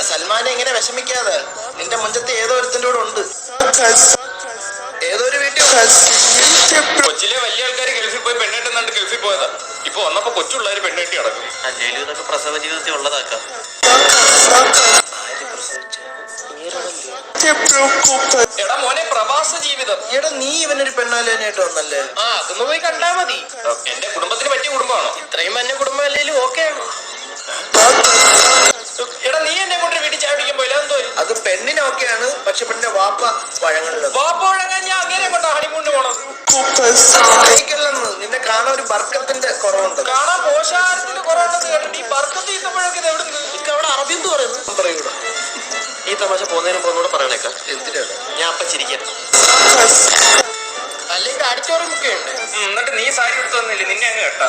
സൽമാനെ ഇങ്ങനെ വിഷമിക്കാതെ, നിന്റെ മുഞ്ചത്തെ ഏതോ ഒരുത്തിന്റെ കൂടെ ഉണ്ട്. ഏതോ ഒരു വീട്ടിൽ കൊച്ചിലെ വലിയ ആൾക്കാർ ഗൾഫിൽ പോയി പെണ്ണെട്ടുന്നുണ്ട് ഗൾഫിൽ പോയതാ. ഇപ്പൊ വന്നപ്പോ കൊച്ചുള്ളവര് പെണ്ണെട്ടി അടക്കും. അല്ലേലും ഇതൊക്കെ പ്രസവ ജീവിതത്തിൽ ഉള്ളതാക്കാം. എടാ മോനെ, പ്രവാസ ജീവിതം. എടാ നീ ഇവനൊരു പെണ്ണാലേനായിട്ട് വന്നല്ലേ? അതൊന്ന് പോയി കണ്ടാ മതി. എന്റെ കുടുംബത്തിന് പറ്റിയ കുടുംബമാണോ? ഇത്രയും മഞ്ഞ കുടുംബം അല്ലേലും ഓക്കെ ആണ്. എടാ നീ എന്നെ കൊണ്ട് വീട്ടിൽ ചായ പിടിക്കാൻ പോയില്ല, എന്തോ? അത് പെണ്ണിനൊക്കെയാണ്, പക്ഷെ പെണ്ണിന്റെ വാപ്പ വഴങ്ങുന്നത്. വാപ്പ വഴങ്ങാൻ ഞാൻ അങ്ങനെ കൊണ്ടാ ഹണിമൂണിന് പോണത്. നിന്നെ കാണാൻ ഒരു ബർക്കത്തിന്റെ കുറവുണ്ട്. കാണാൻ പോഷാഹാരത്തിന്റെ കുറവുണ്ടെന്ന് കേട്ടിട്ട് ഈ ബർക്കത്ത് ചെയ്യുമ്പോഴൊക്കെ ഇത് എവിടെ നിന്ന്? അവിടെ അറബി എന്ത് പറയുന്നു? പറയൂടാ. ഈ തമാശ പോകുന്നതിന് മുമ്പ് പറയണേക്കാ. എന്തിനാണ് ഞാൻ അപ്പ ചിരിക്കാൻ? അല്ലെങ്കിൽ അടിച്ചോറൊക്കെ ഉണ്ട്. എന്നിട്ട് നീ സാരി എടുത്തു വന്നില്ലേ, നിന്നെ അങ്ങ് കേട്ടാ.